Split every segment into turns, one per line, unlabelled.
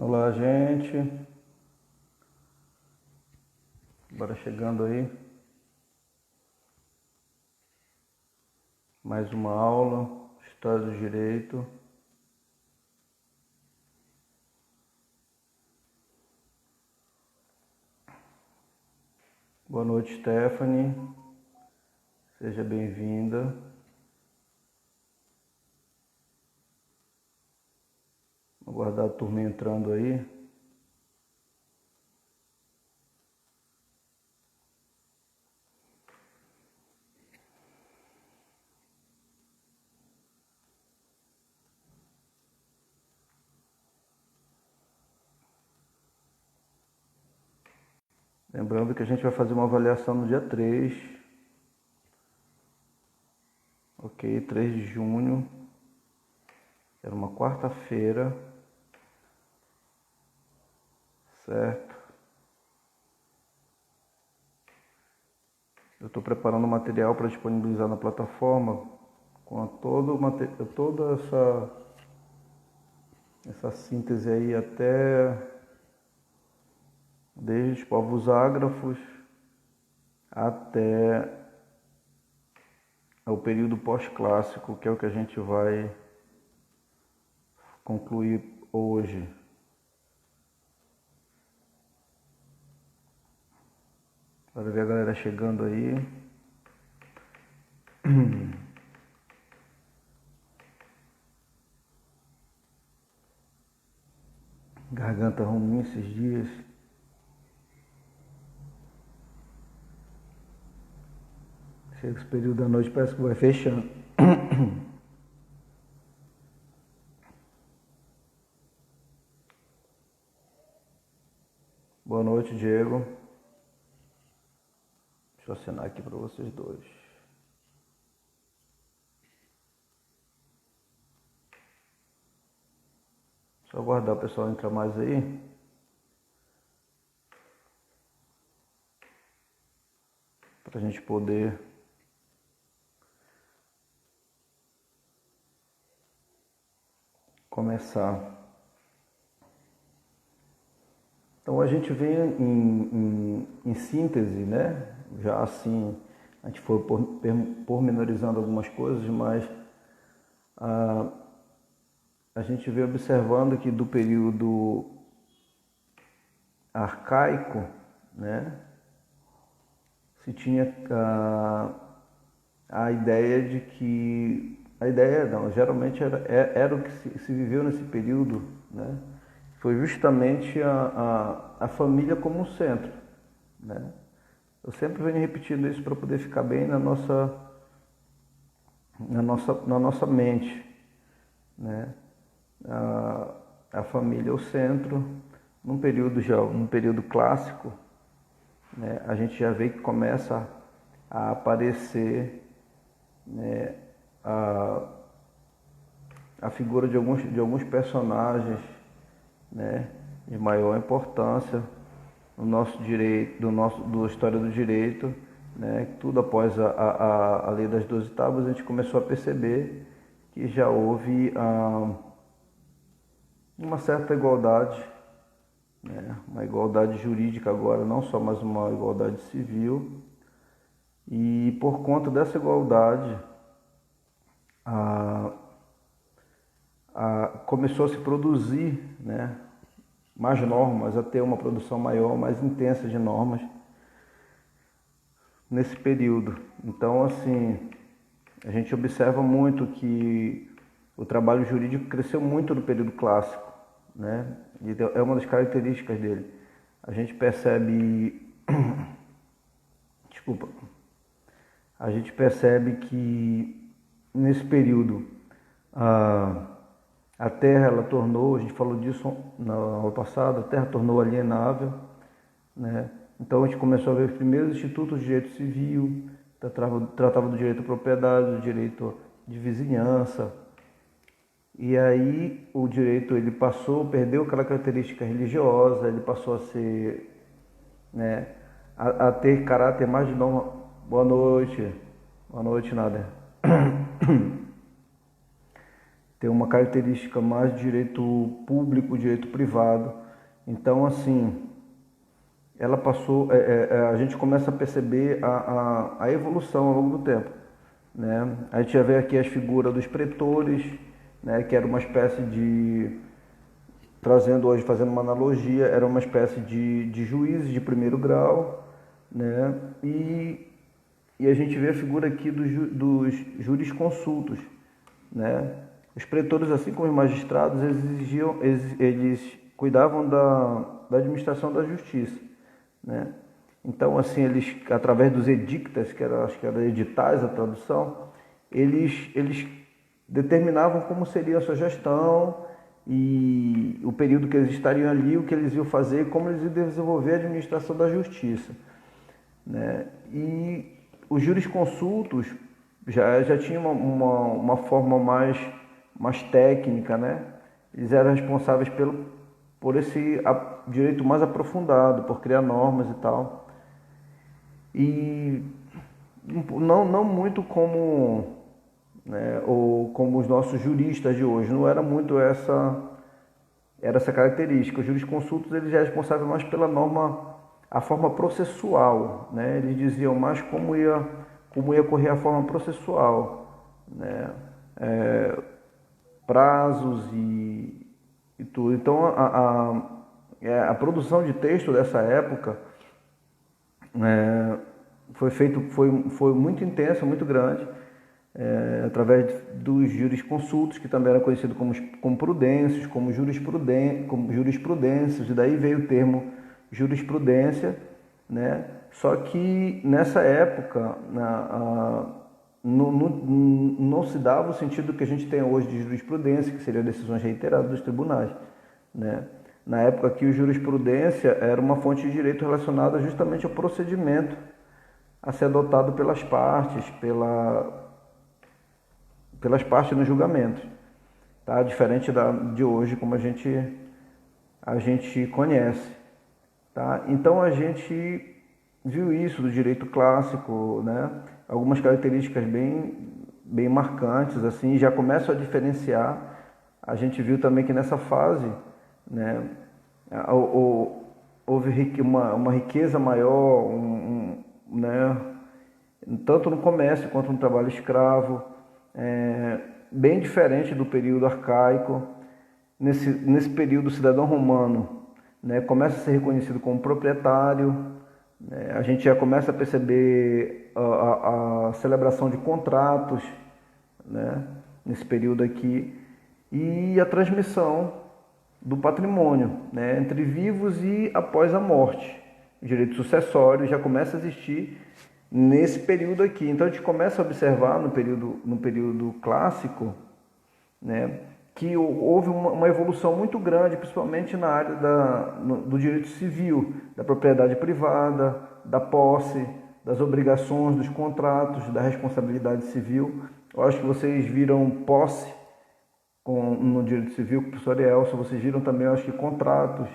Olá, gente. Bora chegando aí. Mais uma aula, História do Direito. Boa noite, Stephanie. Seja bem-vinda. Vou aguardar a turma entrando aí. Lembrando que a gente vai fazer uma avaliação no dia 3. Ok, 3 de junho. Era uma quarta-feira. Certo? Eu estou preparando material para disponibilizar na plataforma com toda essa síntese aí desde os povos ágrafos até o período pós-clássico, que é o que a gente vai concluir hoje. Para ver a galera chegando aí. Garganta ruim esses dias. Chega esse período da noite, parece que vai fechando. Boa noite, Diego. Deixa eu assinar aqui para vocês dois. Só aguardar o pessoal entrar mais aí. Para a gente poder começar. Então a gente vem em síntese, né? Já assim, a gente foi pormenorizando algumas coisas, mas a gente vem observando que do período arcaico, né? Se tinha a ideia de que... A ideia não, geralmente era o que se viveu nesse período, né? Foi justamente a família como centro, né? Eu sempre venho repetindo isso para poder ficar bem na nossa mente, né? A família é o centro. Num período clássico, né? A gente já vê que começa a aparecer, né, a figura de alguns personagens, né, de maior importância no nosso direito, do história do direito, né? Tudo após a lei das 12 tábuas, a gente começou a perceber que já houve uma certa igualdade, né? Uma igualdade jurídica agora, não só mais uma igualdade civil. E por conta dessa igualdade, começou a se produzir, né, mais normas, a ter uma produção maior, mais intensa de normas nesse período. Então, assim, a gente observa muito que o trabalho jurídico cresceu muito no período clássico, né? E é uma das características dele. A gente percebe, desculpa, a gente percebe que nesse período a terra, ela tornou, a gente falou disso na aula passada, a terra tornou alienável, né? Então a gente começou a ver os primeiros institutos de direito civil, tratava do direito à propriedade, do direito de vizinhança. E aí o direito ele perdeu aquela característica religiosa, ele passou a ser, né, a ter caráter mais de norma. Boa noite, Nader. tem uma característica mais de direito público, direito privado. Então, assim, ela passou, a gente começa a perceber a evolução ao longo do tempo, né? A gente já vê aqui as figuras dos pretores, né, que era uma espécie de, trazendo hoje, fazendo uma analogia, era uma espécie de juízes de primeiro grau, né? E a gente vê a figura aqui dos jurisconsultos, né? Os pretores, assim como os magistrados, eles cuidavam da administração da justiça, né? Então, assim, eles, através dos edictas, acho que era editais a tradução, eles determinavam como seria a sua gestão e o período que eles estariam ali, o que eles iam fazer, como eles iam desenvolver a administração da justiça, né? E os jurisconsultos já tinham uma forma mais técnica, né? Eles eram responsáveis por esse direito mais aprofundado, por criar normas e tal. E não muito como, né, ou como os nossos juristas de hoje, não era muito essa característica. Os jurisconsultos, eles eram responsáveis mais pela norma, a forma processual, né? Eles diziam mais como ia correr a forma processual, né? Prazos e tudo. Então, a produção de texto dessa época foi muito intensa, muito grande, através dos jurisconsultos, que também eram conhecidos como prudêncios, como jurisprudências, e daí veio o termo jurisprudência, né? Só que nessa época não se dava o sentido que a gente tem hoje de jurisprudência, que seriam decisões reiteradas dos tribunais, né? Na época que a jurisprudência era uma fonte de direito relacionada justamente ao procedimento a ser adotado pelas partes, pelas partes no julgamento, tá? Diferente de hoje, como a gente conhece, tá? Então a gente viu isso do direito clássico, né? Algumas características bem marcantes, assim, já começam a diferenciar. A gente viu também que nessa fase, né, houve uma riqueza maior, né, tanto no comércio quanto no trabalho escravo, bem diferente do período arcaico. Nesse período, o cidadão romano, né, começa a ser reconhecido como proprietário, né? A gente já começa a perceber a celebração de contratos, né, nesse período aqui, e a transmissão do patrimônio, né, entre vivos e após a morte. O direito sucessório já começa a existir nesse período aqui. Então a gente começa a observar no período clássico, né, que houve uma evolução muito grande, principalmente na área do direito civil, da propriedade privada, da posse, das obrigações, dos contratos, da responsabilidade civil. Eu acho que vocês viram posse no direito civil com o professor Elcio, vocês viram também, acho que contratos,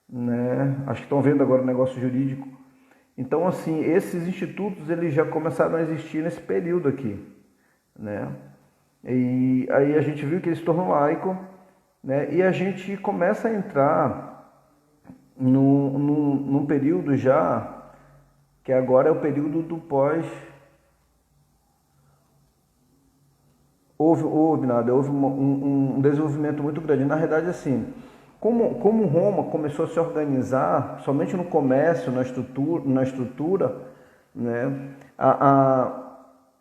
né? Acho que estão vendo agora o negócio jurídico. Então, assim, esses institutos eles já começaram a existir nesse período aqui, né? E aí a gente viu que ele se tornou laico, né? E a gente começa a entrar num período já, que agora é o período do pós. Houve um desenvolvimento muito grande. Na verdade, assim, como Roma começou a se organizar somente no comércio, na estrutura, né?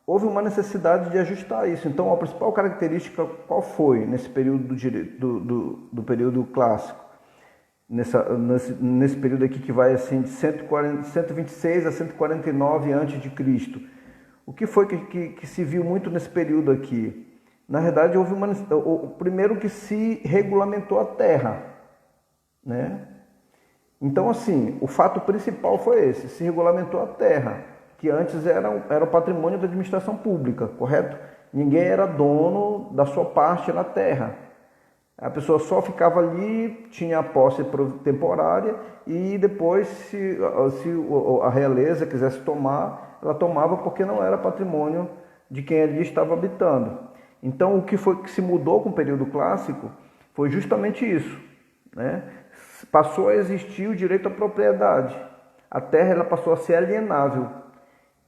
Houve uma necessidade de ajustar isso. Então, a principal característica qual foi nesse período do período clássico? Nesse período aqui que vai assim de 126 a 149 a.C. O que foi que se viu muito nesse período aqui? Na verdade, houve o primeiro que se regulamentou a terra, né? Então, assim, o fato principal foi esse: se regulamentou a terra, que antes era o patrimônio da administração pública, correto? Ninguém era dono da sua parte na terra. A pessoa só ficava ali, tinha a posse temporária, e depois, se a realeza quisesse tomar, ela tomava, porque não era patrimônio de quem ali estava habitando. Então, o que foi que se mudou com o período clássico foi justamente isso, né? Passou a existir o direito à propriedade. A terra ela passou a ser alienável.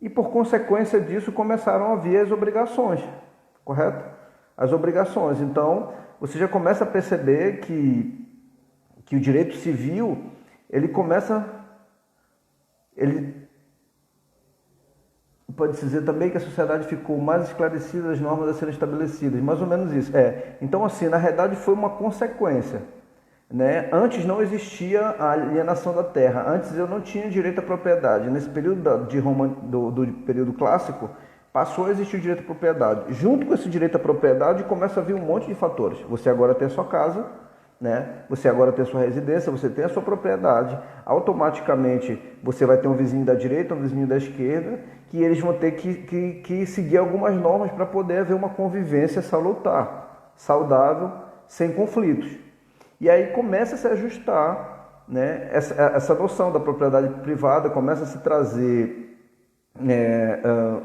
E, por consequência disso, começaram a vir as obrigações, correto? As obrigações. Então, você já começa a perceber que o direito civil, ele pode-se dizer também que a sociedade ficou mais esclarecida das normas a serem estabelecidas, mais ou menos isso. Então, assim, na realidade foi uma consequência, né? Antes não existia a alienação da terra, antes eu não tinha direito à propriedade. Nesse período de Roma, do período clássico, passou a existir o direito à propriedade. Junto com esse direito à propriedade começa a vir um monte de fatores. Você agora tem a sua casa, né? Você agora tem a sua residência, você tem a sua propriedade. Automaticamente você vai ter um vizinho da direita, um vizinho da esquerda, que eles vão ter que seguir algumas normas para poder haver uma convivência salutar, saudável, sem conflitos. E aí começa a se ajustar, né? Essa noção da propriedade privada, começa a se trazer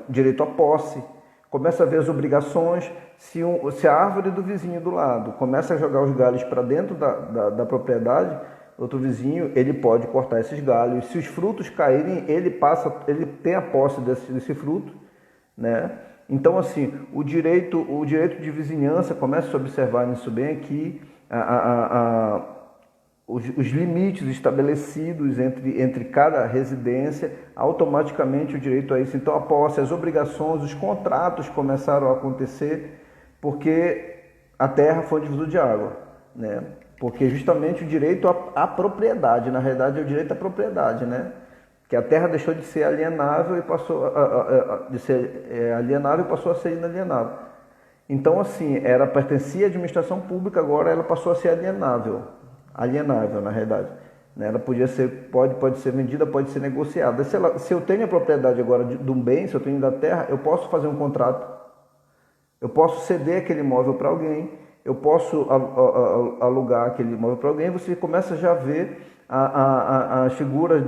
direito à posse, começa a ver as obrigações. Se a árvore do vizinho do lado começa a jogar os galhos para dentro da propriedade, outro vizinho ele pode cortar esses galhos. Se os frutos caírem, ele tem a posse desse fruto, né? Então, assim, o direito de vizinhança começa a se observar nisso bem aqui. Os limites estabelecidos entre cada residência, automaticamente o direito a isso. Então, a posse, as obrigações, os contratos começaram a acontecer porque a terra foi um divisor de água, né? Porque justamente o direito à propriedade, na realidade é o direito à propriedade, né? Que a terra deixou de ser alienável e passou a ser inalienável. Então, assim, pertencia à administração pública, agora ela passou a ser alienável na realidade. Ela pode ser vendida, pode ser negociada. Se eu tenho a propriedade agora de um bem, se eu tenho da terra, eu posso fazer um contrato, eu posso ceder aquele imóvel para alguém, eu posso alugar aquele imóvel para alguém. Você começa já a ver as figuras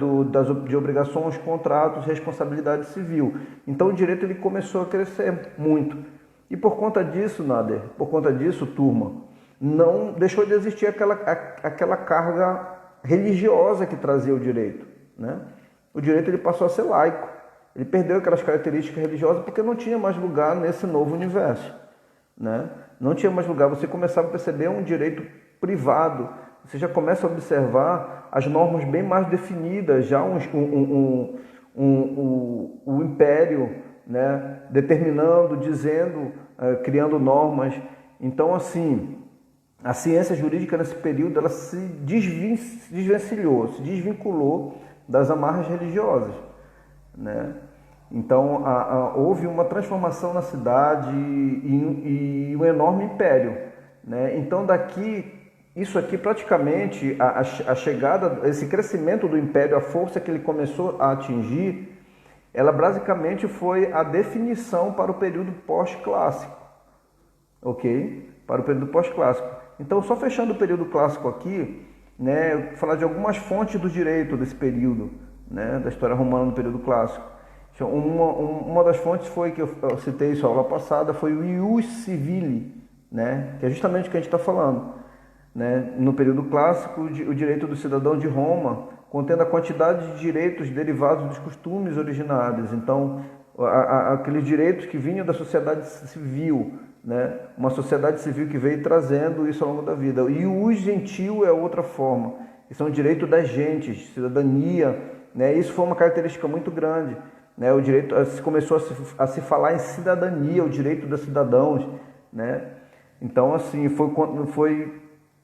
de obrigações, contratos, responsabilidade civil. Então o direito ele começou a crescer muito. E por conta disso, Nader, turma, não deixou de existir aquela carga religiosa que trazia o direito, né? O direito ele passou a ser laico, ele perdeu aquelas características religiosas porque não tinha mais lugar nesse novo universo, né? Não tinha mais lugar, você começava a perceber um direito privado, você já começa a observar as normas bem mais definidas, já o império, né? Determinando, dizendo, criando normas. Então, assim, a ciência jurídica nesse período ela se desvencilhou, se desvinculou das amarras religiosas, né? Então houve uma transformação na cidade e um enorme império, né? Então isso aqui praticamente a chegada, esse crescimento do império, a força que ele começou a atingir, ela basicamente foi a definição para o período pós-clássico, ok? Para o período pós-clássico. Então, só fechando o período clássico aqui, né, eu vou falar de algumas fontes do direito desse período, né, da história romana no período clássico. Uma das fontes foi, que eu citei isso aula passada, foi o ius civile, né, que é justamente o que a gente está falando. Né? No período clássico, o direito do cidadão de Roma, contendo a quantidade de direitos derivados dos costumes originários. Então, aqueles direitos que vinham da sociedade civil, né? Uma sociedade civil que veio trazendo isso ao longo da vida. E o ius gentil é outra forma, que são o direito das gentes, cidadania, né? Isso foi uma característica muito grande, né? O direito começou a se falar em cidadania, o direito dos cidadãos, né? Então, assim,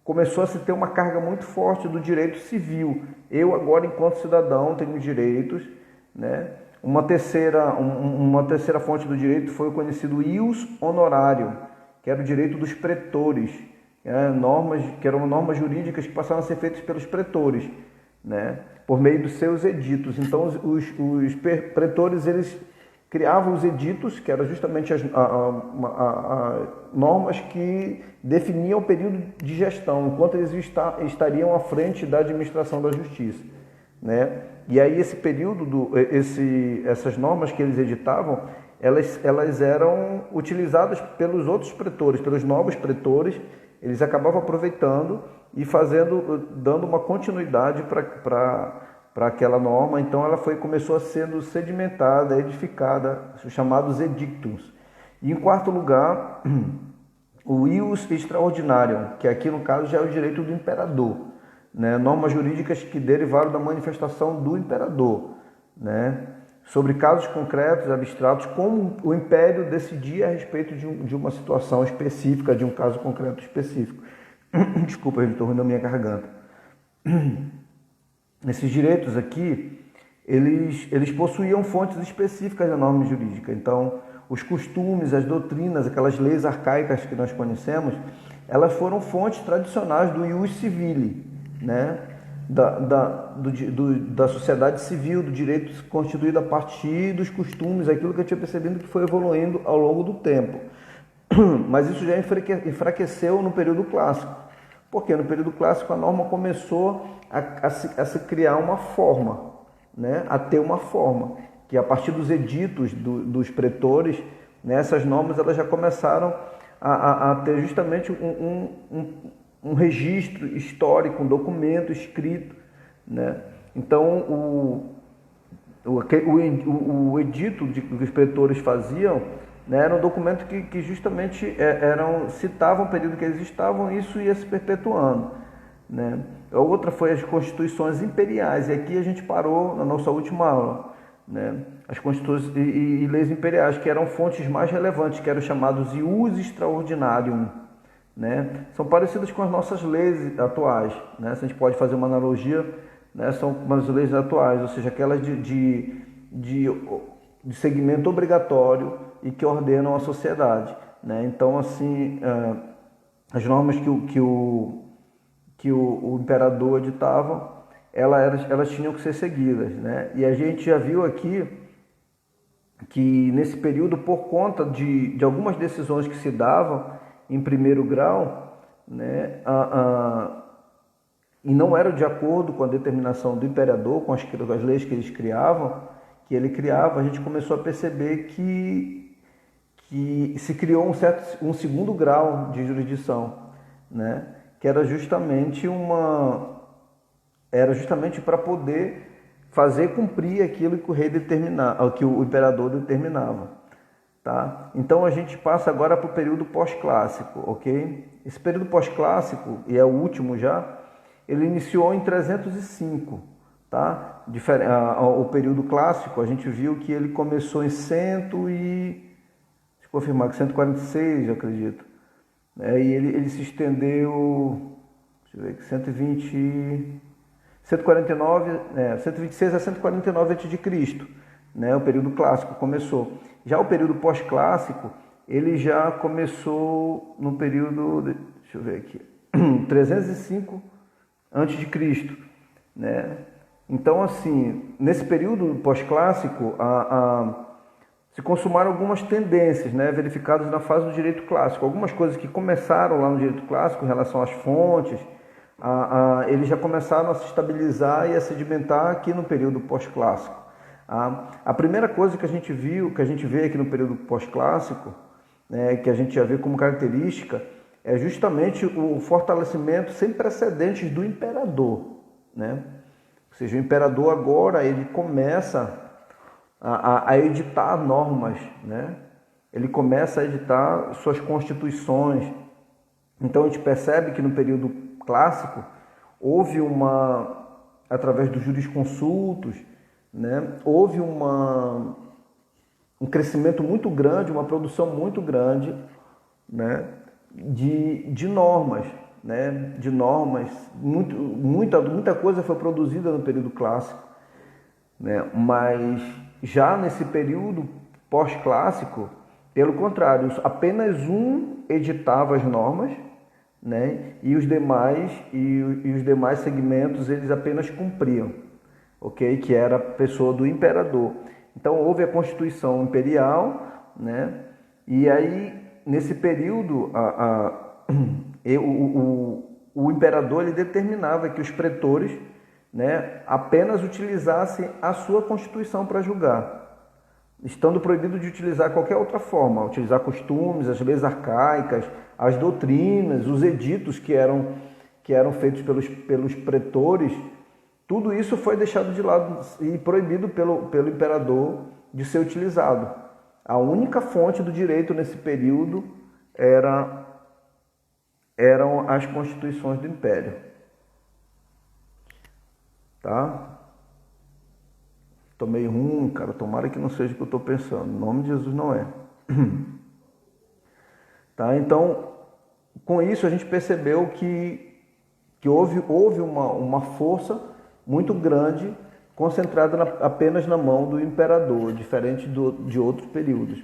começou a se ter uma carga muito forte do direito civil. Eu agora, enquanto cidadão, tenho direitos, né? Uma terceira fonte do direito foi o conhecido ius honorário, que era o direito dos pretores, que eram normas jurídicas que passaram a ser feitas pelos pretores, né? Por meio dos seus editos. Então, os pretores eles criavam os editos, que eram justamente as normas que definiam o período de gestão, enquanto eles estariam à frente da administração da justiça, né? E aí esse período, essas normas que eles editavam, elas eram utilizadas pelos outros pretores, pelos novos pretores. Eles acabavam aproveitando e dando uma continuidade para aquela norma. Então ela começou a sendo sedimentada, edificada, chamados edictus. E em quarto lugar, o ius extraordinarium, que aqui no caso já é o direito do imperador, né? Normas jurídicas que derivaram da manifestação do imperador, né? Sobre casos concretos, abstratos, como o império decidia a respeito de uma situação específica, de um caso concreto específico. Desculpa, eu estou ruim na minha garganta. Esses direitos aqui, eles possuíam fontes específicas da norma jurídica. Então, os costumes, as doutrinas, aquelas leis arcaicas que nós conhecemos, elas foram fontes tradicionais do ius civile, né? Da sociedade civil, do direito constituído a partir dos costumes, aquilo que eu tinha percebido que foi evoluindo ao longo do tempo. Mas isso já enfraqueceu no período clássico. Porque no período clássico a norma começou a se criar uma forma, né? A ter uma forma, que a partir dos editos dos pretores, né, essas normas elas já começaram a ter justamente um registro histórico, um documento escrito, né? Então o edito que os pretores faziam, né, era um documento que justamente citavam o período que eles estavam, e isso ia se perpetuando, né? A outra foi as constituições imperiais, e aqui a gente parou na nossa última aula, né? As constituições e leis imperiais, que eram fontes mais relevantes, que eram chamados ius extraordinarium, né? São parecidas com as nossas leis atuais, né? Se a gente pode fazer uma analogia, né? São as leis atuais, ou seja, aquelas de segmento obrigatório e que ordenam a sociedade, né? Então, assim, as normas que o imperador editava, elas tinham que ser seguidas, né? E a gente já viu aqui que nesse período, por conta de algumas decisões que se davam em primeiro grau, né, e não eram de acordo com a determinação do imperador, com as leis que ele criava, a gente começou a perceber que se criou um segundo grau de jurisdição, né, que era justamente para poder fazer cumprir aquilo que o rei determinava, que o imperador determinava. Tá? Então a gente passa agora para o período pós-clássico, ok? Esse período pós-clássico, e é o último já, ele iniciou em 305, tá? O período clássico, a gente viu que ele começou em 146, eu acredito. E ele se estendeu, deixa eu ver aqui, 126 a 149 a.C., né? O período clássico começou. Já o período pós-clássico, ele já começou no período, deixa eu ver aqui, 305 a.C., né? Então, assim, nesse período pós-clássico, se consumaram algumas tendências, né, verificadas na fase do direito clássico. Algumas coisas que começaram lá no direito clássico em relação às fontes, eles já começaram a se estabilizar e a sedimentar aqui no período pós-clássico. A primeira coisa que a gente vê aqui no período pós-clássico, né, que a gente já vê como característica, é justamente o fortalecimento sem precedentes do imperador, né? Ou seja, o imperador agora ele começa a editar normas, né? Ele começa a editar suas constituições. Então a gente percebe que no período clássico houve através dos jurisconsultos, né, houve um crescimento muito grande, uma produção muito grande, né, de normas, né, muita coisa foi produzida no período clássico, né, mas já nesse período pós-clássico, pelo contrário, apenas um editava as normas, né, e os demais segmentos eles apenas cumpriam, ok? Que era a pessoa do imperador. Então houve a Constituição Imperial, né? E aí nesse período o imperador ele determinava que os pretores, né, apenas utilizassem a sua Constituição para julgar, estando proibido de utilizar qualquer outra forma, utilizar costumes, as leis arcaicas, as doutrinas, os editos que eram feitos pelos pretores, tudo isso foi deixado de lado e proibido pelo imperador de ser utilizado. A única fonte do direito nesse período eram as constituições do Império. Tá? Tô meio ruim, cara. Tomara que não seja o que eu estou pensando. Em nome de Jesus não é. Tá? Então, com isso a gente percebeu que houve uma força muito grande concentrada apenas na mão do imperador, diferente de outros períodos.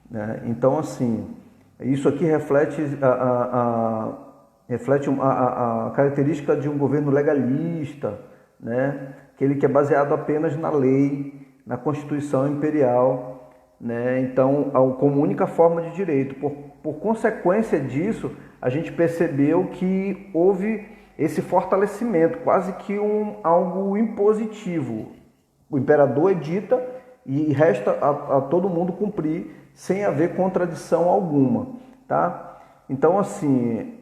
Né? Então, assim, isso aqui reflete a característica de um governo legalista, né? Que é baseado apenas na lei, na Constituição Imperial, né? Então, como única forma de direito. Por consequência disso, a gente percebeu que houve esse fortalecimento, quase que algo impositivo. O imperador edita e resta a todo mundo cumprir sem haver contradição alguma, tá? Então, assim,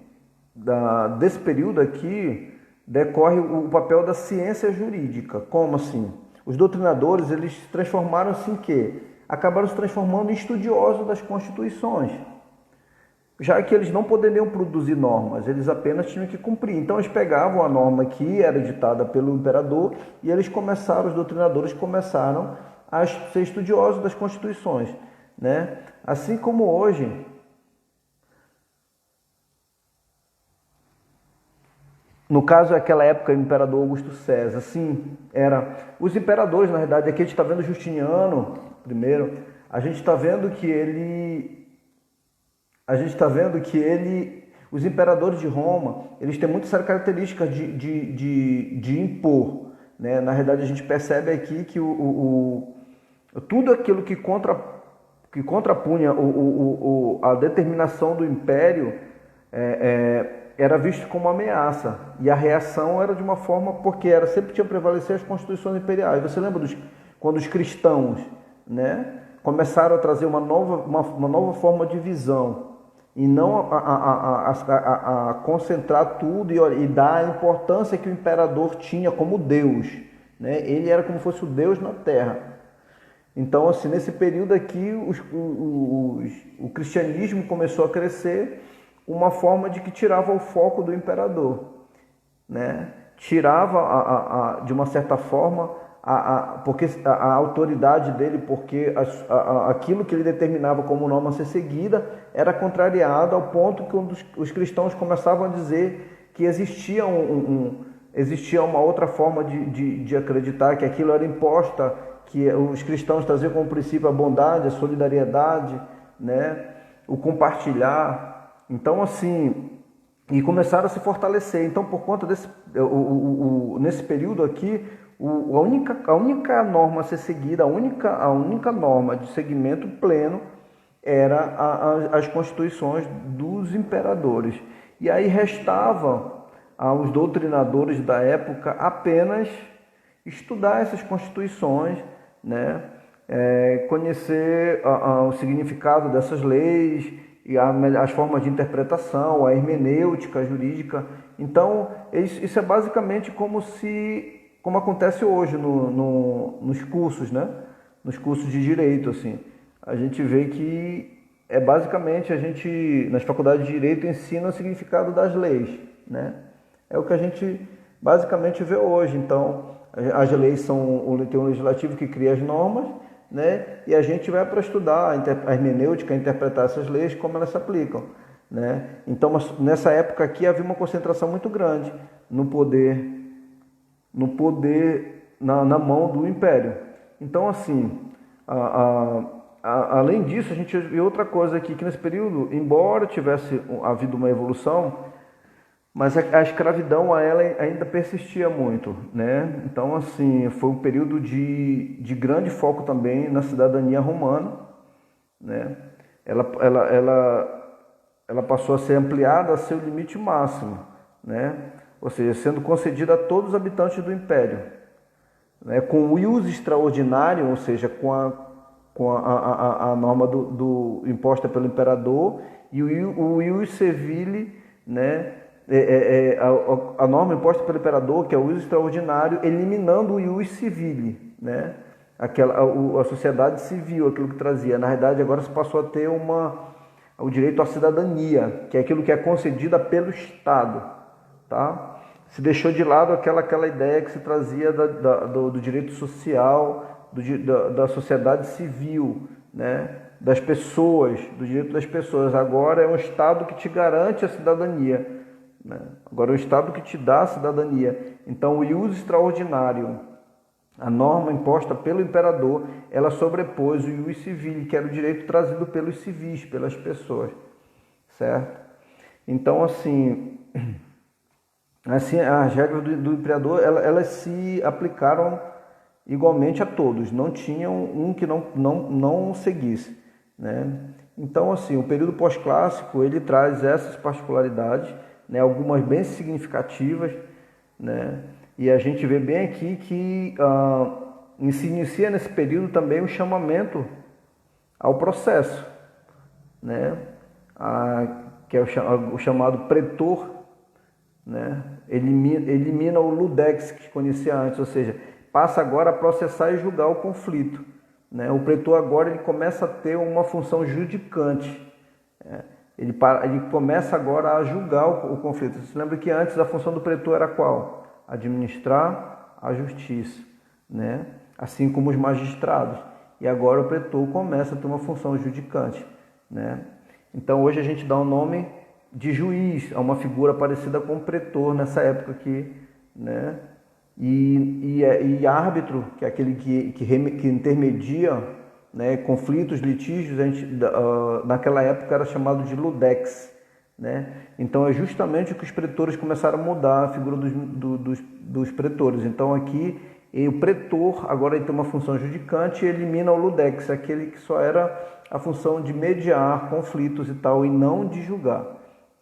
desse período aqui decorre o papel da ciência jurídica. Como assim? Os doutrinadores, eles transformaram-se em quê? Acabaram se transformando em estudiosos das constituições, já que eles não poderiam produzir normas, eles apenas tinham que cumprir. Então eles pegavam a norma que era editada pelo imperador e os doutrinadores começaram a ser estudiosos das constituições, né? Assim como hoje, no caso, aquela época, o imperador Augusto César, assim, os imperadores, na verdade, aqui a gente está vendo Justiniano, primeiro, a gente está vendo que os imperadores de Roma, eles têm muitas características de impor, né? Na verdade, a gente percebe aqui que tudo aquilo que contrapunha a determinação do império era visto como ameaça, e a reação era de uma forma, porque sempre tinha prevalecer as constituições imperiais. Você lembra quando os cristãos, né, começaram a trazer uma nova forma de visão, e não a concentrar tudo e dar a importância que o imperador tinha como Deus, né? Ele era como se fosse o Deus na terra. Então, assim, nesse período aqui, o cristianismo começou a crescer, uma forma de que tirava o foco do imperador, né? Tirava, de uma certa forma, porque a autoridade dele, porque aquilo que ele determinava como norma a ser seguida era contrariado, ao ponto que os cristãos começavam a dizer que existia uma outra forma de acreditar, que aquilo era imposta, que os cristãos traziam como princípio a bondade, a solidariedade, né? O compartilhar. Então, assim, e começaram a se fortalecer. Então, por conta nesse período aqui, a única norma a ser seguida, a única norma de seguimento pleno era as constituições dos imperadores. E aí restava aos doutrinadores da época apenas estudar essas constituições, né? Conhecer o significado dessas leis e as formas de interpretação, a hermenêutica jurídica. Então, isso é basicamente como acontece hoje nos cursos, né? Nos cursos de direito, assim. A gente vê que basicamente nas faculdades de direito ensina o significado das leis, né? É o que a gente basicamente vê hoje. Então, as leis tem um legislativo que cria as normas, né? E a gente vai para estudar a hermenêutica, interpretar essas leis, como elas se aplicam, né? Então, nessa época aqui havia uma concentração muito grande no poder na mão do império. Então, assim, além disso, a gente vê outra coisa aqui, que nesse período, embora tivesse havido uma evolução, mas a escravidão ela ainda persistia muito, né? Então, assim, foi um período de grande foco também na cidadania romana, né? Ela passou a ser ampliada a seu limite máximo, né? Ou seja, sendo concedida a todos os habitantes do império, né, com o ius extraordinário, ou seja, com a norma imposta pelo imperador, e o ius civile, né, a norma imposta pelo imperador, que é o ius extraordinário, eliminando o ius civile, né, a sociedade civil, aquilo que trazia. Na realidade, agora se passou a ter o direito à cidadania, que é aquilo que é concedida pelo Estado, tá? Se deixou de lado aquela ideia que se trazia do direito social, da sociedade civil, né? Das pessoas, do direito das pessoas. Agora é um Estado que te garante a cidadania, né? Agora é o Estado que te dá a cidadania. Então o ius extraordinário, a norma imposta pelo imperador, ela sobrepôs o ius civile, que era o direito trazido pelos civis, pelas pessoas, certo? Então, assim as regras do imperador, elas se aplicaram igualmente a todos, não tinham um que não seguisse, né? Então, assim, o período pós-clássico, ele traz essas particularidades, né, algumas bem significativas, né? E a gente vê bem aqui que se inicia nesse período também o chamamento ao processo, né? Que é o chamado pretor, né? Elimina o ludex que conhecia antes, ou seja, passa agora a processar e julgar o conflito, né? O pretor agora ele começa a ter uma função judicante, né? Ele começa agora a julgar o conflito. Você lembra que antes a função do pretor era qual? Administrar a justiça, né? Assim como os magistrados. E agora o pretor começa a ter uma função judicante, né? Então hoje a gente dá o nome de juiz a uma figura parecida com o pretor nessa época aqui, né? E árbitro, que é aquele que intermedia, né, conflitos, litígios, naquela época era chamado de ludex, né? Então é justamente o que os pretores começaram a mudar a figura dos pretores. Então aqui o pretor agora ele tem uma função judicante e elimina o ludex, aquele que só era a função de mediar conflitos e tal, e não de julgar,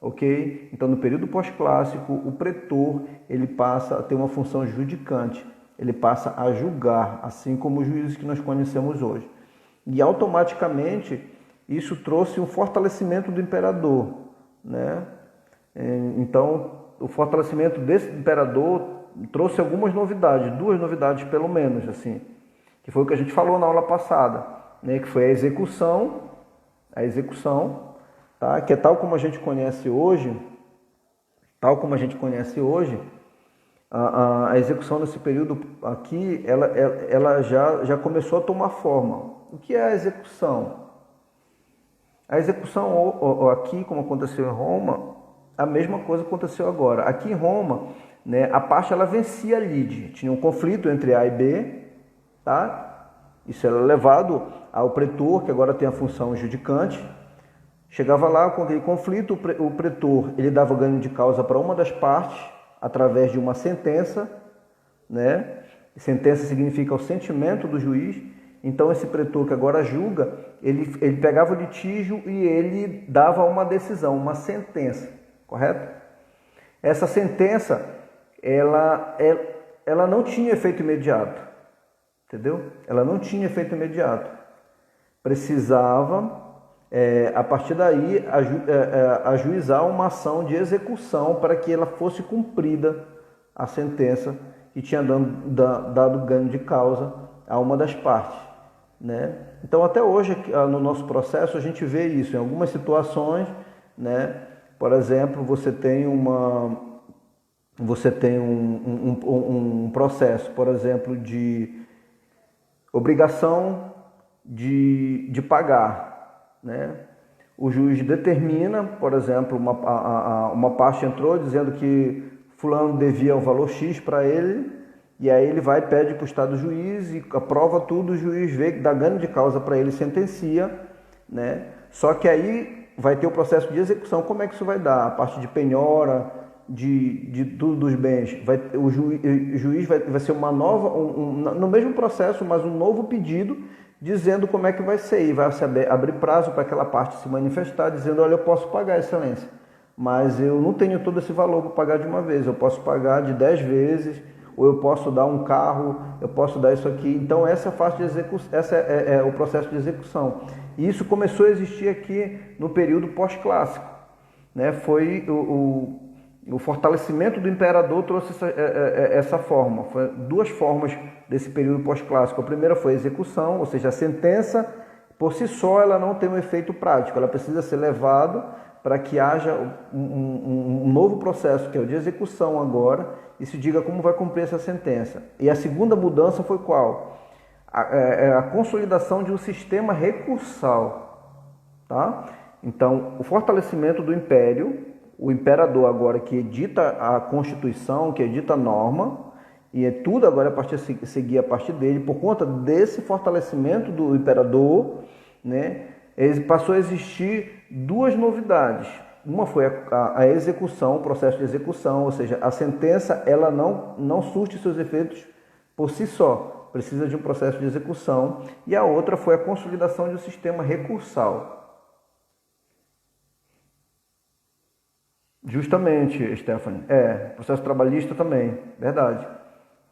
ok? Então no período pós-clássico o pretor ele passa a ter uma função judicante, ele passa a julgar, assim como os juízes que nós conhecemos hoje. E automaticamente isso trouxe um fortalecimento do imperador, né? Então o fortalecimento desse imperador trouxe algumas novidades, 2 novidades pelo menos, assim, que foi o que a gente falou na aula passada, né? Que foi a execução, tá? Que é tal como a gente conhece hoje, a execução nesse período aqui, ela já começou a tomar forma. O que é a execução? A execução aqui, como aconteceu em Roma, a mesma coisa aconteceu agora. Aqui em Roma, né, a parte ela vencia a lide. Tinha um conflito entre A e B, tá? Isso era levado ao pretor, que agora tem a função judicante. Chegava lá com aquele conflito, o pretor ele dava ganho de causa para uma das partes através de uma sentença, né? Sentença significa o sentimento do juiz. Então esse pretor que agora julga, ele pegava o litígio e ele dava uma decisão, uma sentença, correto? Essa sentença, ela não tinha efeito imediato, entendeu? Ela não tinha efeito imediato. Precisava, a partir daí, ajuizar uma ação de execução para que ela fosse cumprida a sentença que tinha dado ganho de causa a uma das partes, né? Então até hoje no nosso processo a gente vê isso em algumas situações, né? Por exemplo, você tem um processo, por exemplo, de obrigação de pagar, né? O juiz determina, por exemplo, uma parte entrou dizendo que fulano devia um valor X para ele, e aí ele vai, pede para o Estado juiz e aprova tudo, o juiz vê que dá ganho de causa para ele, sentencia, né? Só que aí vai ter o processo de execução. Como é que isso vai dar? A parte de penhora, de tudo dos bens, o juiz vai ser uma nova, no mesmo processo, mas um novo pedido, dizendo como é que vai ser, e vai abrir prazo para aquela parte se manifestar, dizendo, olha, eu posso pagar, excelência, mas eu não tenho todo esse valor para pagar de uma vez, eu posso pagar de 10 vezes, ou eu posso dar um carro, eu posso dar isso aqui. Então essa é a fase de execução, essa é o processo de execução. E isso começou a existir aqui no período pós-clássico, né? Foi o fortalecimento do imperador trouxe essa forma. Foi duas formas desse período pós-clássico. A primeira foi a execução, ou seja, a sentença por si só ela não tem um efeito prático, ela precisa ser levada para que haja um novo processo, que é o de execução agora, e se diga como vai cumprir essa sentença. E a segunda mudança foi qual? A consolidação de um sistema recursal. Tá? Então, o fortalecimento do império, o imperador agora que edita a Constituição, que edita a norma, e é tudo agora seguir a partir dele, por conta desse fortalecimento do imperador, né, passou a existir duas novidades. Uma foi a execução, o processo de execução, ou seja, a sentença ela não surte seus efeitos por si só, precisa de um processo de execução. E a outra foi a consolidação de um sistema recursal. Justamente, Stephanie. Processo trabalhista também, verdade.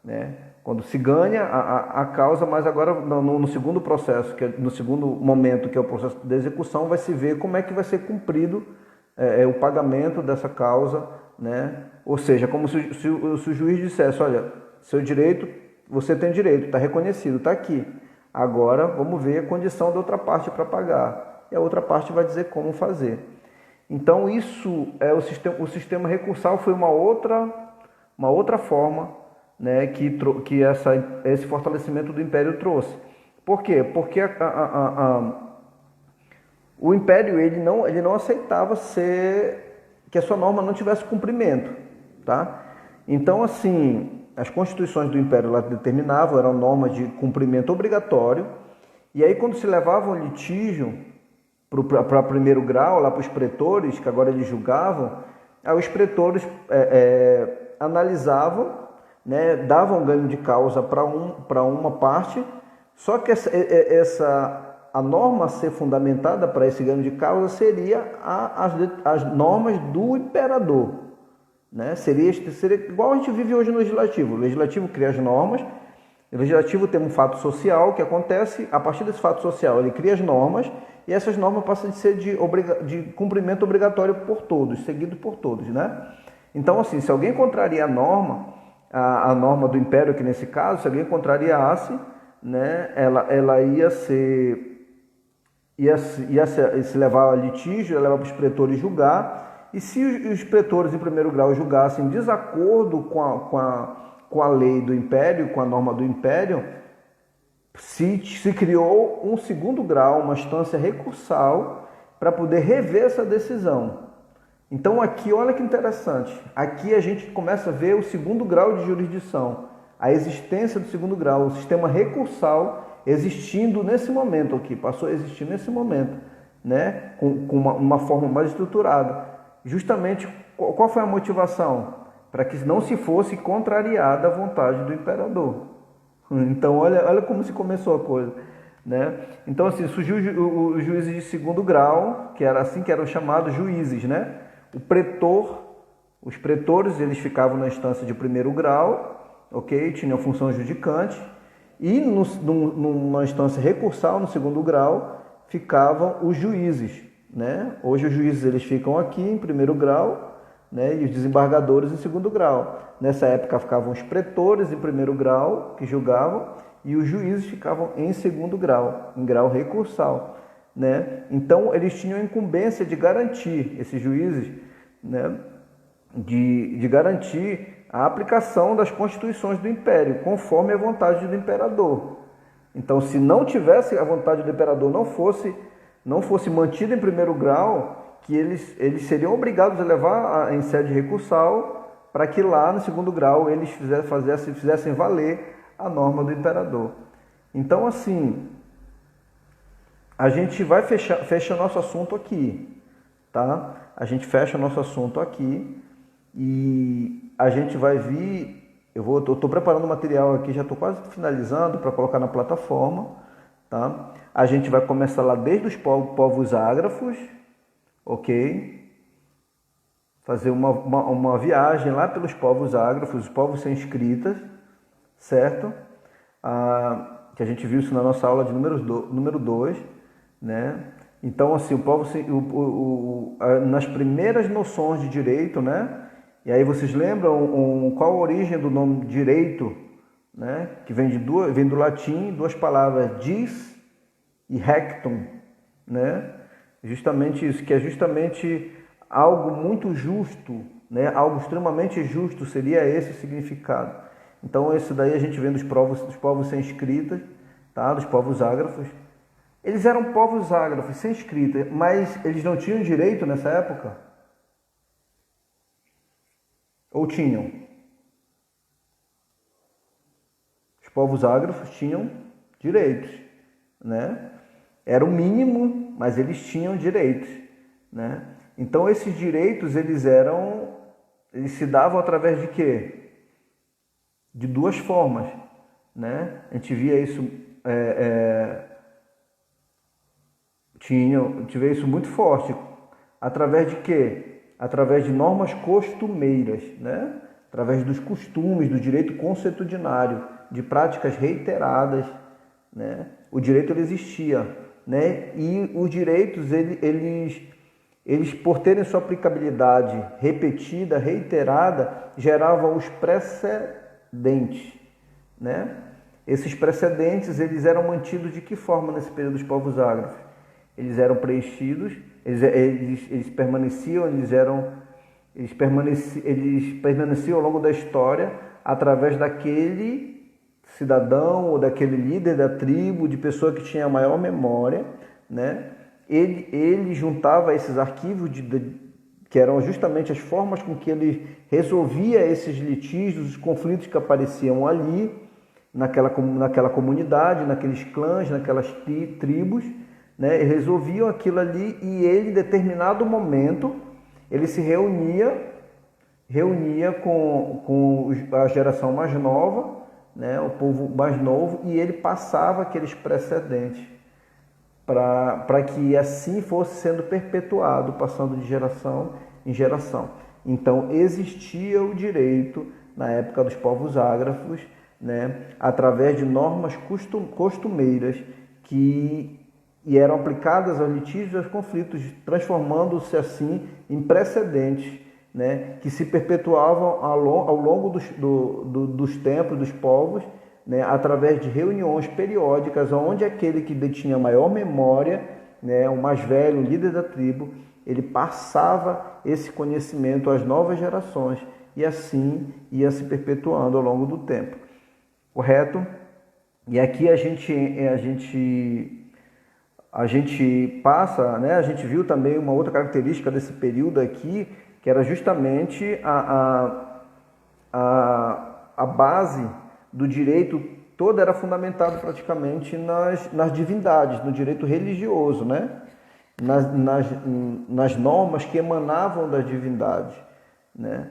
Né? Quando se ganha a causa, mas agora no segundo processo, no segundo momento, que é o processo de execução, vai se ver como é que vai ser cumprido o pagamento dessa causa, né? Ou seja, como se o juiz dissesse, olha, seu direito, você tem direito, está reconhecido, está aqui. Agora vamos ver a condição da outra parte para pagar. E a outra parte vai dizer como fazer. Então isso é o sistema recursal foi uma outra forma, né, que esse fortalecimento do Império trouxe. Por quê? Porque o Império ele não aceitava que a sua norma não tivesse cumprimento. Tá? Então, assim, as constituições do Império lá determinavam, eram normas de cumprimento obrigatório, e aí quando se levava um litígio para primeiro grau, lá para os pretores, que agora eles julgavam, aí os pretores analisavam, né, davam ganho de causa para uma parte, só que a norma a ser fundamentada para esse ganho de causa seria as normas do imperador. Né? Seria igual a gente vive hoje no legislativo. O legislativo cria as normas, o legislativo tem um fato social que acontece, a partir desse fato social ele cria as normas, e essas normas passam de ser de cumprimento obrigatório por todos, seguido por todos. Né? Então, assim, se alguém contraria a norma do Império, que nesse caso, se alguém contrariasse, né, ela ia se levar a litígio, ia levar para os pretores julgar, e se os pretores em primeiro grau julgassem em desacordo com a lei do Império, com a norma do Império, se criou um segundo grau, uma instância recursal, para poder rever essa decisão. Então aqui, olha que interessante, aqui a gente começa a ver o segundo grau de jurisdição, a existência do segundo grau, o sistema recursal existindo nesse momento aqui, passou a existir nesse momento, né? com uma forma mais estruturada. Justamente, qual foi a motivação? Para que não se fosse contrariada a vontade do imperador. Então olha como se começou a coisa. Né? Então assim, surgiu os juízes de segundo grau, que eram chamados juízes, né? Os pretores, eles ficavam na instância de primeiro grau, ok? Tinham função judicante, e numa instância recursal, no segundo grau, ficavam os juízes, né? Hoje os juízes eles ficam aqui em primeiro grau, né? E os desembargadores em segundo grau. Nessa época ficavam os pretores em primeiro grau, que julgavam, e os juízes ficavam em segundo grau, em grau recursal. Né? Então, eles tinham a incumbência de garantir, esses juízes, né, de garantir a aplicação das constituições do Império, conforme a vontade do imperador. Então, se não tivesse a vontade do imperador, não fosse mantida em primeiro grau, que eles seriam obrigados a levar em sede recursal, para que lá no segundo grau eles fizessem valer a norma do imperador. Então, assim, a gente vai fecha nosso assunto aqui, tá? A gente fecha nosso assunto aqui e a gente vai vir. Eu estou preparando o material aqui, já estou quase finalizando para colocar na plataforma, tá? A gente vai começar lá desde os povos ágrafos, ok? Fazer uma viagem lá pelos povos ágrafos, os povos sem escritas, certo? Que a gente viu isso na nossa aula de número 2, né? Então, assim, o povo, nas primeiras noções de direito, né? E aí vocês lembram qual a origem do nome direito, né? Que vem do latim, duas palavras, dis e rectum, né? Justamente isso, que é justamente algo muito justo, né? Algo extremamente justo seria esse o significado. Então, isso daí a gente vê dos povos sem escrita, tá? Dos povos ágrafos. Eles eram povos ágrafos, sem escrita, mas eles não tinham direito nessa época? Ou tinham? Os povos ágrafos tinham direitos, né? Era o mínimo, mas eles tinham direitos, né? Então esses direitos eles se davam através de quê? De duas formas, né? A gente via isso tive isso muito forte. Através de quê? Através de normas costumeiras, né? Através dos costumes, do direito consuetudinário, de práticas reiteradas, né? O direito ele existia, né? E os direitos, eles por terem sua aplicabilidade repetida, reiterada, geravam os precedentes, né? Esses precedentes, eles eram mantidos de que forma nesse período dos povos ágrafos? Eles eram preenchidos, eles permaneciam, eles permaneciam ao longo da história através daquele cidadão ou daquele líder da tribo, de pessoa que tinha a maior memória, né? Ele juntava esses arquivos que eram justamente as formas com que ele resolvia esses litígios, os conflitos que apareciam ali, naquela comunidade, naqueles clãs, naquelas tribos, né? Resolviam aquilo ali e ele, em determinado momento, ele se reunia com a geração mais nova, né? O povo mais novo, e ele passava aqueles precedentes para que assim fosse sendo perpetuado, passando de geração em geração. Então existia o direito na época dos povos ágrafos, né? Através de normas costumeiras que eram aplicadas aos litígios e aos conflitos, transformando-se assim em precedentes, né? Que se perpetuavam ao longo dos tempos, dos povos, né? Através de reuniões periódicas, onde aquele que detinha maior memória, né? O mais velho, o líder da tribo, ele passava esse conhecimento às novas gerações e assim ia se perpetuando ao longo do tempo. Correto? E aqui a gente passa, né? A gente viu também uma outra característica desse período aqui, que era justamente a base do direito toda era fundamentada praticamente nas divindades, no direito religioso, né? Nas normas que emanavam das divindades, né?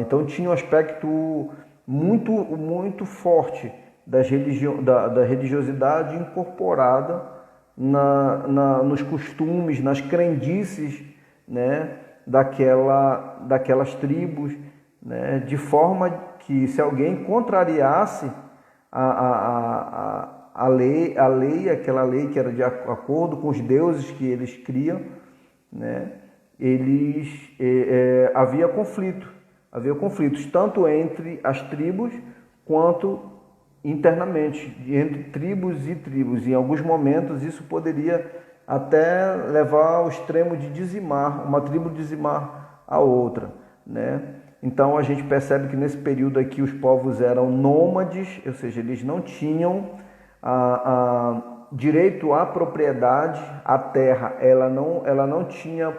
Então tinha um aspecto muito, muito forte da religiosidade incorporada nos costumes, nas crendices, né, daquelas tribos, né, de forma que se alguém contrariasse a lei, aquela lei que era de acordo com os deuses que eles criam, né, havia conflitos tanto entre as tribos quanto internamente, entre tribos e tribos. Em alguns momentos isso poderia até levar ao extremo de uma tribo dizimar a outra, né? Então a gente percebe que nesse período aqui os povos eram nômades, ou seja, eles não tinham direito à propriedade, a terra, ela não tinha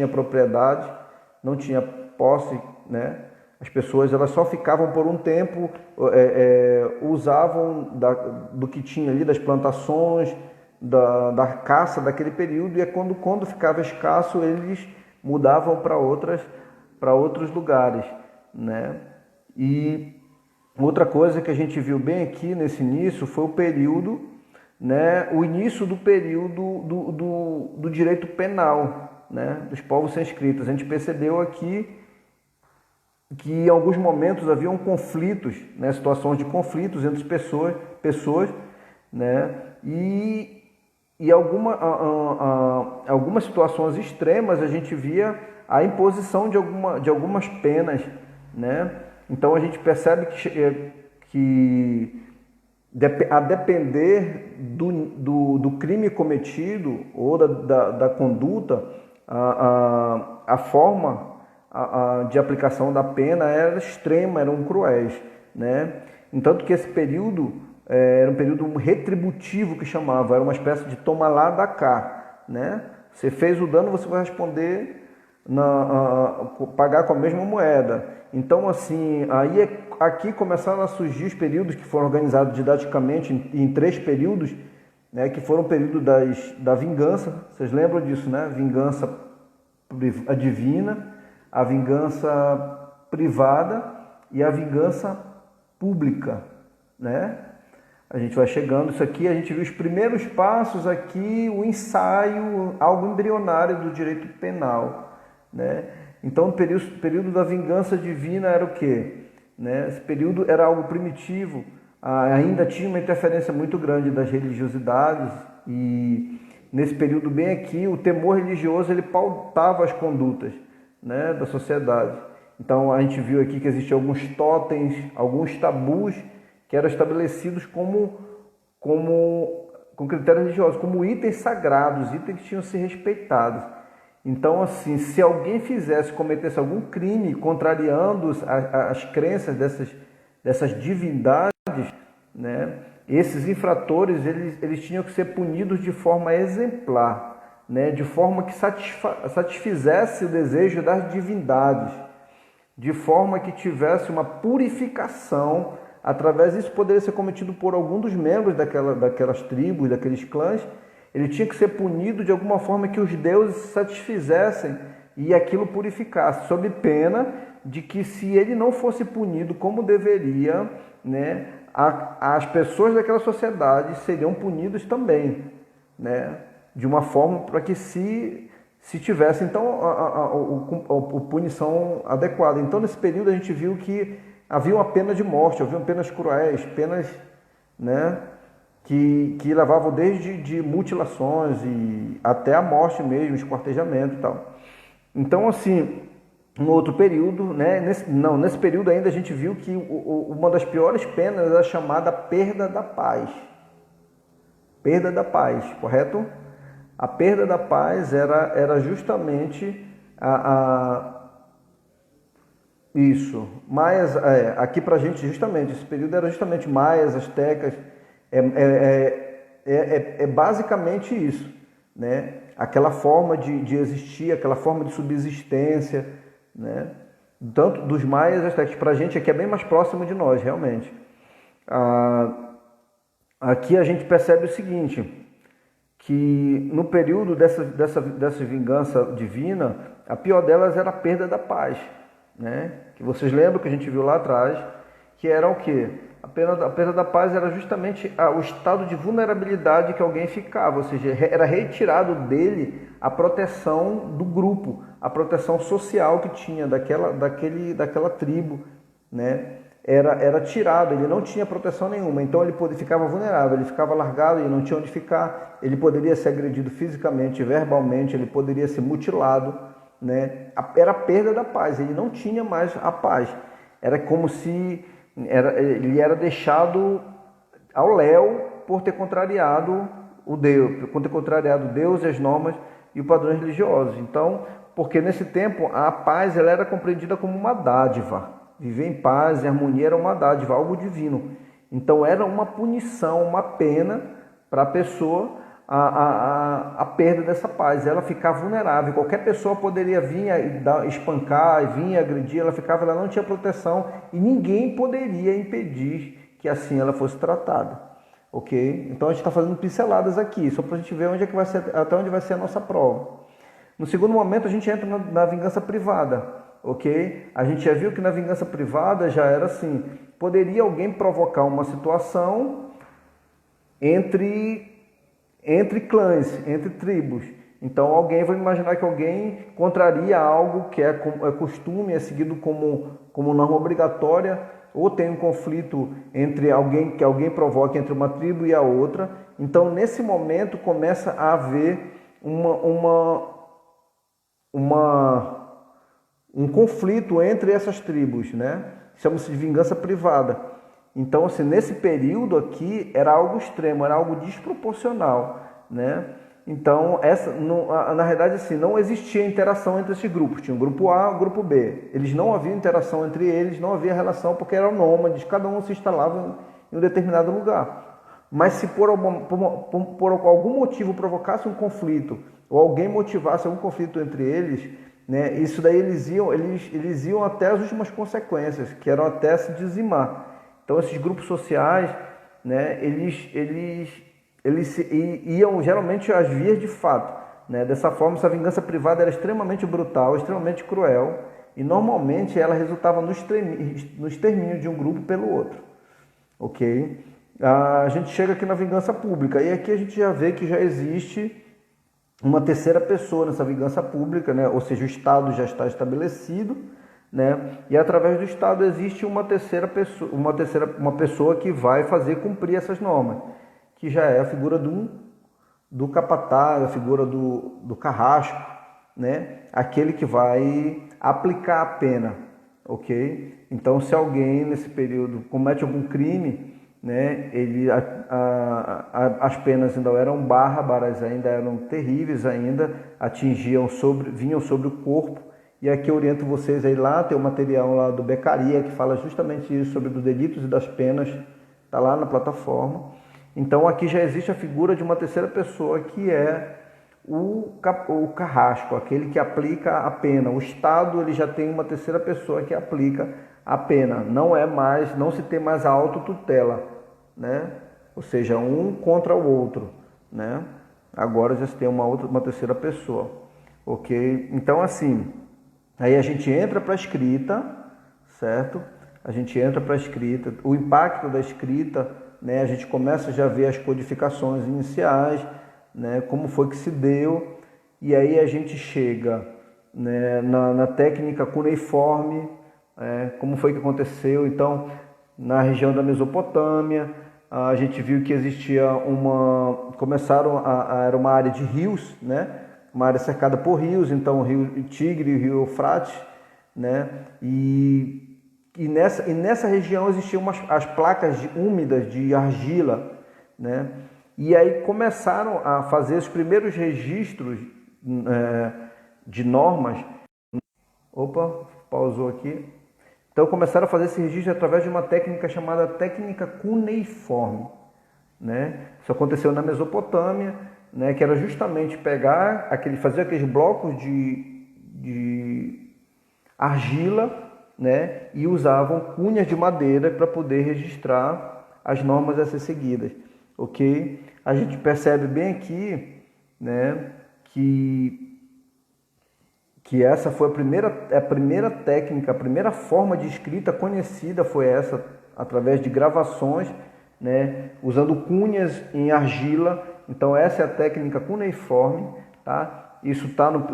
propriedade, não tinha posse, né? As pessoas elas só ficavam por um tempo, usavam do que tinha ali, das plantações, da caça daquele período, e quando ficava escasso eles mudavam para outros lugares, né? E outra coisa que a gente viu bem aqui nesse início foi o período, né? O início do período do direito penal, né? Dos povos sem escritas. A gente percebeu aqui que em alguns momentos haviam conflitos, né, situações de conflitos entre pessoas, né, e algumas situações extremas a gente via a imposição de algumas penas, né? Então a gente percebe que a depender do crime cometido ou da conduta, a forma de aplicação da pena era extrema, eram cruéis, né? Entanto que esse período era um período retributivo que chamava, era uma espécie de toma lá da cá, né? Você fez o dano, você vai responder pagar com a mesma moeda. Então, assim, aqui começaram a surgir os períodos que foram organizados didaticamente em 3 períodos, né? Que foram o período da vingança. Vocês lembram disso, né? Vingança divina, a vingança privada e a vingança pública, né? A gente vai chegando, isso aqui a gente viu os primeiros passos aqui, o ensaio, algo embrionário do direito penal, né? Então o período da vingança divina era o quê? Né? Esse período era algo primitivo, ainda tinha uma interferência muito grande das religiosidades e nesse período bem aqui o temor religioso ele pautava as condutas, né, da sociedade. Então a gente viu aqui que existiam alguns totens, alguns tabus que eram estabelecidos com critérios religiosos, como itens sagrados, itens que tinham que ser respeitados. Então, assim, se alguém cometesse algum crime contrariando as crenças dessas divindades, né, esses infratores eles tinham que ser punidos de forma exemplar, né, de forma que satisfizesse o desejo das divindades, de forma que tivesse uma purificação. Através disso poderia ser cometido por algum dos membros daquelas tribos, daqueles clãs. Ele tinha que ser punido de alguma forma que os deuses satisfizessem e aquilo purificasse, sob pena de que se ele não fosse punido como deveria, né, as pessoas daquela sociedade seriam punidas também, né, de uma forma para que se tivesse então a punição adequada. Então nesse período a gente viu que havia uma pena de morte, havia penas cruéis, penas, né, que levavam desde de mutilações e até a morte mesmo, esquartejamento e tal. Então, assim, um outro período, né, nesse período ainda a gente viu que uma das piores penas era chamada perda da paz. Perda da paz, correto? A perda da paz era justamente isso, maias, aqui pra gente justamente, esse período era justamente maias, astecas, basicamente isso, né? Aquela forma de existir, aquela forma de subsistência, né? Tanto dos maias, astecas, pra gente aqui é bem mais próximo de nós, realmente. Aqui a gente percebe o seguinte, que no período dessa vingança divina, a pior delas era a perda da paz, né? Que vocês lembram que a gente viu lá atrás, que era o quê? A perda da paz era justamente o estado de vulnerabilidade que alguém ficava, ou seja, era retirado dele a proteção do grupo, a proteção social que tinha daquela tribo, né? Era tirado, ele não tinha proteção nenhuma, então ele ficava vulnerável, ele ficava largado e não tinha onde ficar, ele poderia ser agredido fisicamente, verbalmente, ele poderia ser mutilado, né? Era a perda da paz, ele não tinha mais a paz, era como se ele era deixado ao léu por ter contrariado Deus e as normas e os padrões religiosos. Então, porque nesse tempo a paz ela era compreendida como uma dádiva, viver em paz e harmonia era uma dádiva, algo divino. Então era uma punição, uma pena para a pessoa a perda dessa paz, ela ficava vulnerável, qualquer pessoa poderia vir espancar, vir agredir, ela não tinha proteção e ninguém poderia impedir que assim ela fosse tratada, ok? Então a gente está fazendo pinceladas aqui, só para a gente ver até onde vai ser a nossa prova. No segundo momento a gente entra na vingança privada, ok? A gente já viu que na vingança privada já era assim, poderia alguém provocar uma situação entre clãs, entre tribos. Então alguém vai imaginar que alguém contraria algo que é costume, é seguido como norma obrigatória, ou tem um conflito entre alguém que alguém provoca entre uma tribo e a outra. Então nesse momento começa a haver um conflito entre essas tribos, né? Chama-se de vingança privada. Então, assim, nesse período aqui era algo extremo, era algo desproporcional, né? Então, na realidade, assim, não existia interação entre esses grupos. Tinha o grupo A e o grupo B. Eles não haviam interação entre eles, não havia relação, porque eram nômades, cada um se instalava em um determinado lugar. Mas se por algum motivo provocasse um conflito, ou alguém motivasse algum conflito entre eles, né, isso daí eles iam até as últimas consequências, que eram até se dizimar. Então, esses grupos sociais, né, eles iam geralmente às vias de fato, né? Dessa forma, essa vingança privada era extremamente brutal, extremamente cruel, e normalmente ela resultava no extermínio de um grupo pelo outro. Ok? A gente chega aqui na vingança pública, e aqui a gente já vê que já existe uma terceira pessoa nessa vingança pública, né? Ou seja, o Estado já está estabelecido, né? E através do Estado existe uma pessoa que vai fazer cumprir essas normas, que já é a figura do capataz, a figura do carrasco, né? Aquele que vai aplicar a pena, ok? Então, se alguém nesse período comete algum crime, né? As penas ainda eram bárbaras, ainda eram terríveis, ainda vinham sobre o corpo. E aqui eu oriento vocês aí lá, tem o material lá do Beccaria que fala justamente isso, sobre os delitos e das penas, está lá na plataforma. Então aqui já existe a figura de uma terceira pessoa, que é o carrasco, aquele que aplica a pena. O Estado ele já tem uma terceira pessoa que aplica a pena, não se tem mais a autotutela, né? Ou seja, um contra o outro, né? Agora já se tem uma terceira pessoa, ok? Então assim, aí a gente entra para a escrita, certo? A gente entra para a escrita, o impacto da escrita, né? A gente começa já a ver as codificações iniciais, né? Como foi que se deu, e aí a gente chega, né, na técnica cuneiforme, como foi que aconteceu. Então, na região da Mesopotâmia, a gente viu que existia era uma área de rios, né? Uma área cercada por rios, então o rio Tigre e o rio Eufrates, né? E nessa região existiam as placas úmidas de argila, né? E aí começaram a fazer os primeiros registros de normas. Opa, pausou aqui. Então começaram a fazer esse registro através de uma técnica chamada técnica cuneiforme, né? Isso aconteceu na Mesopotâmia, né? Que era justamente fazer aqueles blocos de argila, né? E usavam cunhas de madeira para poder registrar as normas a ser seguidas, ok? A gente percebe bem aqui, né? Que essa foi a primeira técnica, a primeira forma de escrita conhecida foi essa, através de gravações, né, usando cunhas em argila. Então essa é a técnica cuneiforme, tá? Isso está no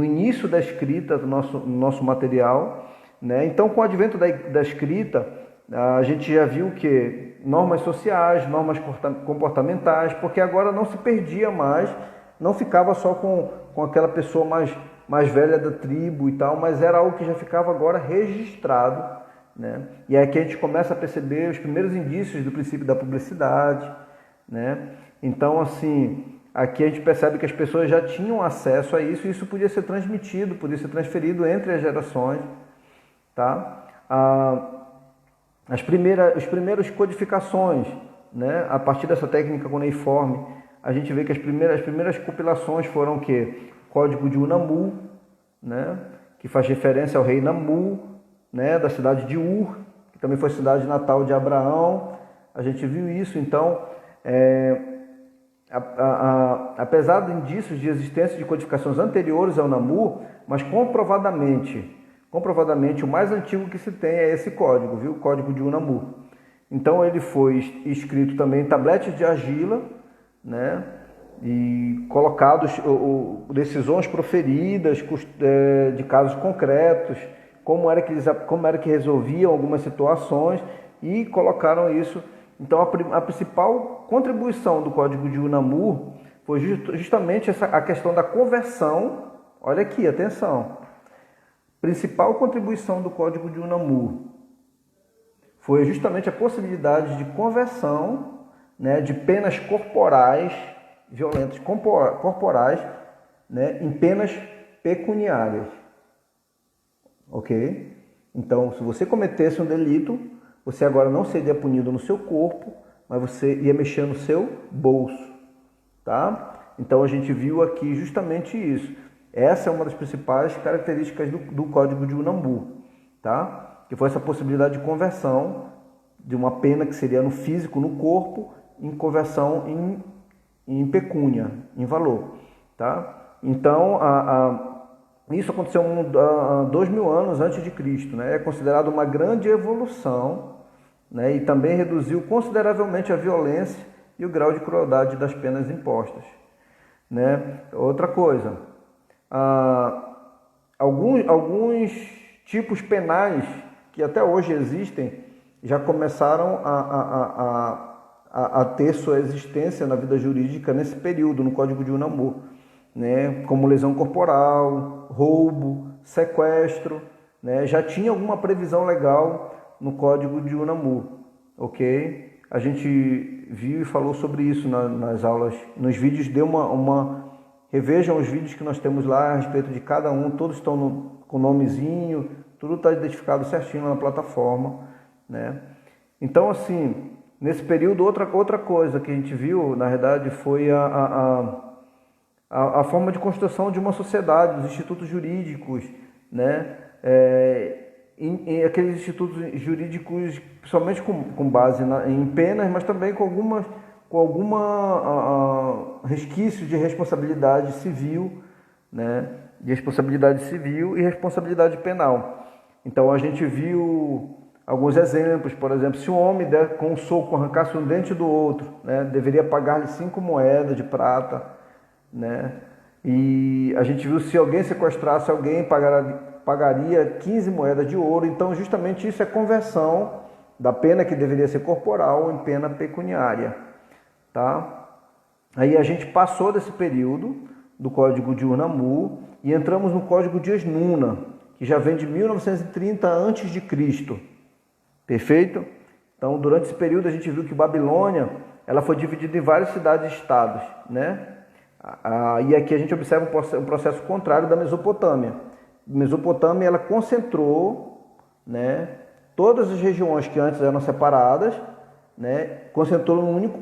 início da escrita do nosso material, né? Então, com o advento da escrita, a gente já viu que normas sociais, normas comportamentais, porque agora não se perdia mais, não ficava só com aquela pessoa mais velha da tribo e tal, mas era algo que já ficava agora registrado, né? E aí que a gente começa a perceber os primeiros indícios do princípio da publicidade, né? Então, assim, aqui a gente percebe que as pessoas já tinham acesso a isso, e isso podia ser transmitido, podia ser transferido entre as gerações, tá? As primeiras codificações, né? A partir dessa técnica cuneiforme, a gente vê que as primeiras compilações foram o quê? Código de Unamu, né? Que faz referência ao rei Namu, né? Da cidade de Ur, que também foi cidade natal de Abraão. A gente viu isso. Então, apesar de indícios de existência de codificações anteriores ao Namu, mas comprovadamente o mais antigo que se tem é esse código, viu? O código de Unamu. Então ele foi escrito também em tabletes de argila, né? E colocados decisões proferidas de casos concretos, como era que resolviam algumas situações, e colocaram isso. Então a principal contribuição do Código de Unamuno foi justamente a questão da conversão. Olha aqui, atenção. Principal contribuição do Código de Unamuno foi justamente a possibilidade de conversão, né, de penas corporais, violentas corporais, né, em penas pecuniárias. Ok? Então, se você cometesse um delito, você agora não seria punido no seu corpo, mas você ia mexer no seu bolso. Tá? Então, a gente viu aqui justamente isso. Essa é uma das principais características do Código de Unamuno, tá? Que foi essa possibilidade de conversão de uma pena que seria no físico, no corpo, em conversão em pecúnia, em valor, tá? Então, isso aconteceu há 2000 anos antes de Cristo, né? É considerado uma grande evolução, né? E também reduziu consideravelmente a violência e o grau de crueldade das penas impostas, né? Outra coisa, alguns tipos penais que até hoje existem já começaram a ter sua existência na vida jurídica nesse período, no Código de Unamuno, né? Como lesão corporal, roubo, sequestro, né? Já tinha alguma previsão legal no Código de Unamuno, ok? A gente viu e falou sobre isso nas aulas, nos vídeos. Revejam os vídeos que nós temos lá a respeito de cada um, todos estão com nomezinho, tudo está identificado certinho na plataforma, né? Então, assim, nesse período, outra coisa que a gente viu, na verdade, foi a forma de construção de uma sociedade, os institutos jurídicos, né? Em aqueles institutos jurídicos, principalmente com base em penas, mas também com alguma resquício de responsabilidade civil, né? De responsabilidade civil e responsabilidade penal. Então a gente viu alguns exemplos. Por exemplo, se um homem der com um soco arrancasse um dente do outro, né, deveria pagar-lhe 5 moedas de prata, né? E a gente viu, se alguém sequestrasse alguém, pagaria 15 moedas de ouro. Então justamente isso é conversão da pena que deveria ser corporal em pena pecuniária, tá? Aí a gente passou desse período do Código de Unamuno e entramos no Código de Esnuna, que já vem de 1930 a.C. Perfeito? Então, durante esse período a gente viu que Babilônia ela foi dividida em várias cidades e estados, né? E aqui a gente observa um processo contrário da Mesopotâmia. A Mesopotâmia ela concentrou, né, todas as regiões que antes eram separadas, né, concentrou num único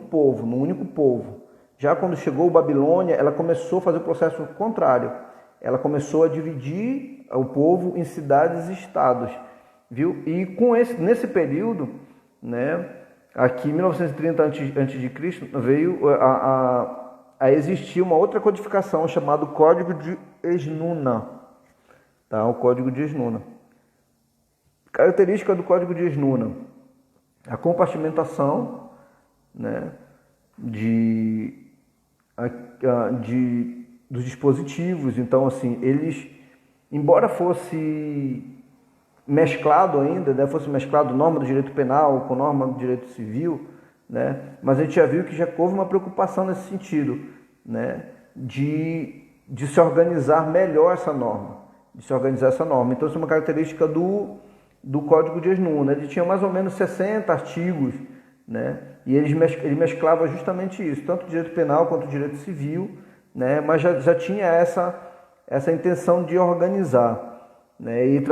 povo. Já quando chegou a Babilônia, ela começou a fazer o processo contrário. Ela começou a dividir o povo em cidades e estados, viu? E nesse período, né, aqui em 1930 a.C., veio a existir uma outra codificação chamada Código de Esnuna, tá? O Código de Esnuna. Característica do Código de Esnuna: a compartimentação, né, dos dispositivos. Então, assim, eles, embora fosse mesclado ainda, né, fosse mesclado norma do direito penal com norma do direito civil, né, mas a gente já viu que já houve uma preocupação nesse sentido, né, de se organizar melhor essa norma, Então, isso é uma característica do Código de Esnuna. Ele tinha mais ou menos 60 artigos, né, e ele mesclava justamente isso, tanto o direito penal quanto o direito civil, né, mas já tinha essa intenção de organizar, né, e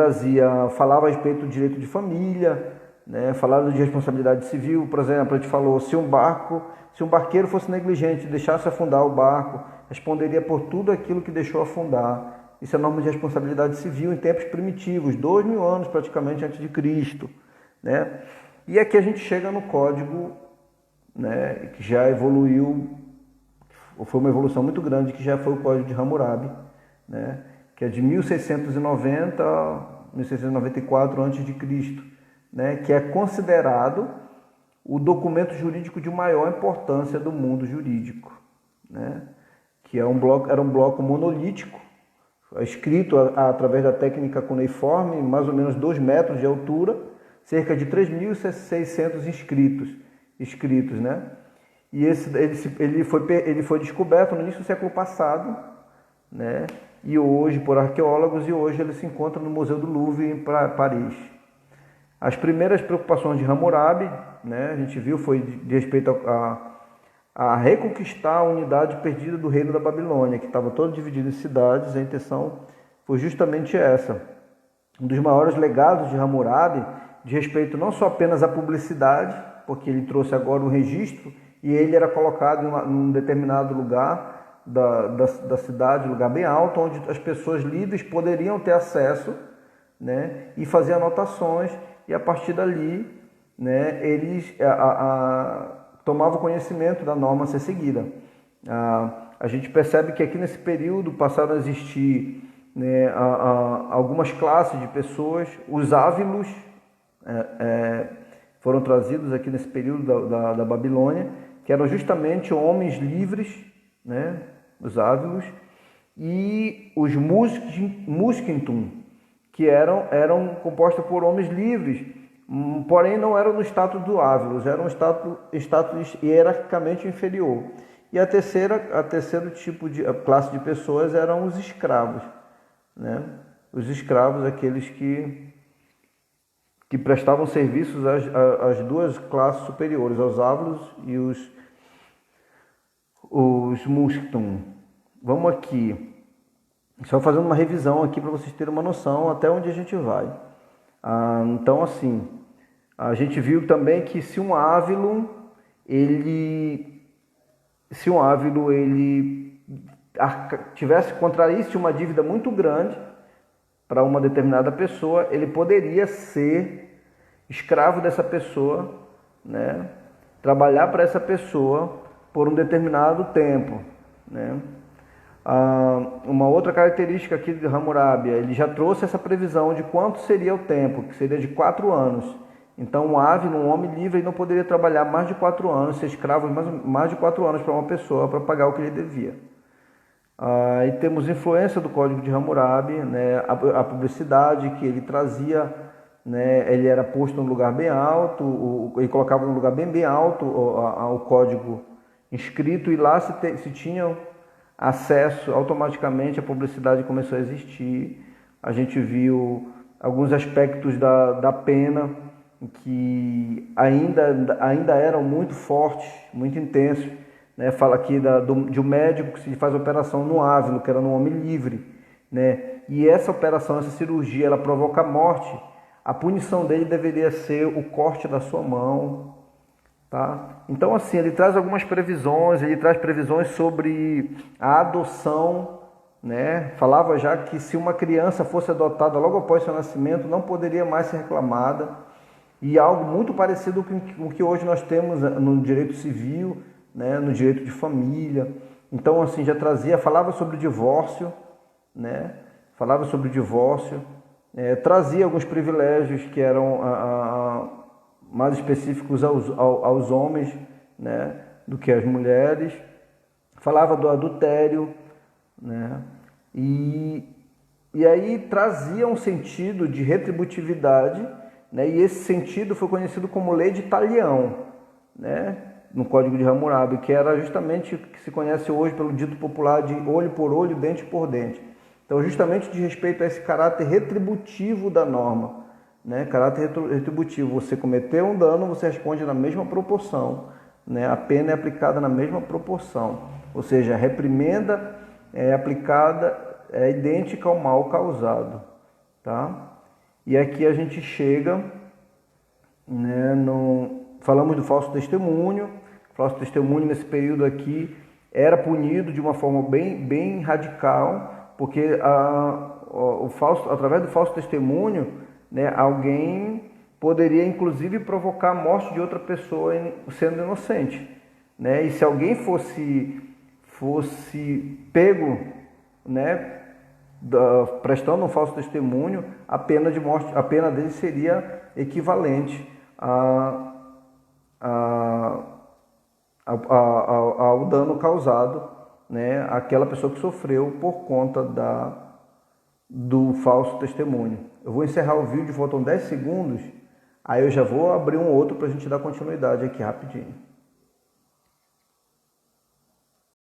falava a respeito do direito de família, né, falava de responsabilidade civil. Por exemplo, a gente falou, se um barqueiro fosse negligente e deixasse afundar o barco, responderia por tudo aquilo que deixou afundar. Isso é norma de responsabilidade civil em tempos primitivos, 2000 anos praticamente antes de Cristo, né? E aqui a gente chega no código, né, que já evoluiu, foi uma evolução muito grande, que já foi o Código de Hammurabi, né, que é de 1690 a 1694 a.C., né, que é considerado o documento jurídico de maior importância do mundo jurídico, né? que era um bloco monolítico, escrito através da técnica cuneiforme, mais ou menos 2 metros de altura, cerca de 3.600 escritos, né? E ele foi descoberto no início do século passado, né? E hoje, por arqueólogos, e hoje ele se encontra no Museu do Louvre, em Paris. As primeiras preocupações de Hammurabi, né, a gente viu, foi de respeito a reconquistar a unidade perdida do reino da Babilônia, que estava todo dividido em cidades. A intenção foi justamente essa. Um dos maiores legados de Hammurabi, de respeito não só apenas à publicidade, porque ele trouxe agora um registro e ele era colocado em um determinado lugar da cidade, um lugar bem alto, onde as pessoas livres poderiam ter acesso, né, e fazer anotações, e a partir dali, né, eles tomavam conhecimento da norma a ser seguida. A gente percebe que aqui nesse período passaram a existir, né, algumas classes de pessoas. Os ávilos foram trazidos aqui nesse período da Babilônia, que eram justamente homens livres, né, os ávilos, e os muskintum, que eram compostos por homens livres, porém não eram no status do ávilos, eram um status hierarquicamente inferior. E a terceiro tipo de classe de pessoas eram os escravos, né? Os escravos, aqueles que prestavam serviços às 2 classes superiores, aos ávilos e os muskintum. Vamos aqui, só fazendo uma revisão aqui para vocês terem uma noção até onde a gente vai. Então, assim, a gente viu também que se um ávilo contraísse uma dívida muito grande para uma determinada pessoa, ele poderia ser escravo dessa pessoa, né? Trabalhar para essa pessoa por um determinado tempo, né? Uma outra característica aqui de Hammurabi, ele já trouxe essa previsão de quanto seria o tempo, que seria de 4 anos. Então, um ávilo, um homem livre, não poderia trabalhar mais de 4 anos, ser escravo mais de 4 anos para uma pessoa, para pagar o que ele devia. E temos influência do Código de Hammurabi, né, a publicidade que ele trazia, né, ele era posto num lugar bem alto, ele colocava num lugar bem alto o código inscrito, e lá se tinham acesso automaticamente, a publicidade começou a existir. A gente viu alguns aspectos da pena que ainda eram muito fortes, muito intensos, né? Fala aqui de um médico que se faz operação no ávilo, que era no homem livre, né? E essa operação, essa cirurgia, ela provoca a morte. A punição dele deveria ser o corte da sua mão, tá? Então, assim, ele traz algumas previsões, ele traz previsões sobre a adoção, né? Falava já que se uma criança fosse adotada logo após seu nascimento, não poderia mais ser reclamada, e algo muito parecido com o que hoje nós temos no direito civil, né? No direito de família. Então, assim, falava sobre o divórcio, né? Falava sobre o divórcio, trazia alguns privilégios que eram mais específicos aos homens, né, do que às mulheres. Falava do adultério, né, e aí trazia um sentido de retributividade, né, e esse sentido foi conhecido como Lei de Talião, né, no Código de Hammurabi, que era justamente o que se conhece hoje pelo dito popular de olho por olho, dente por dente. Então, justamente de respeito a esse caráter retributivo da norma, né? Caráter retributivo, você cometeu um dano, você responde na mesma proporção, né? A pena é aplicada na mesma proporção, ou seja, a reprimenda é idêntica ao mal causado, tá? E aqui a gente chega, né, falamos do falso testemunho. O falso testemunho nesse período aqui era punido de uma forma bem radical, porque através do falso testemunho, né, alguém poderia inclusive provocar a morte de outra pessoa sendo inocente, né? E se alguém fosse pego, né, prestando um falso testemunho, a pena de morte, a pena dele seria equivalente ao dano causado, né, aquela pessoa que sofreu por conta do falso testemunho. Eu vou encerrar o vídeo, faltam 10 segundos, aí eu já vou abrir um outro para a gente dar continuidade aqui rapidinho.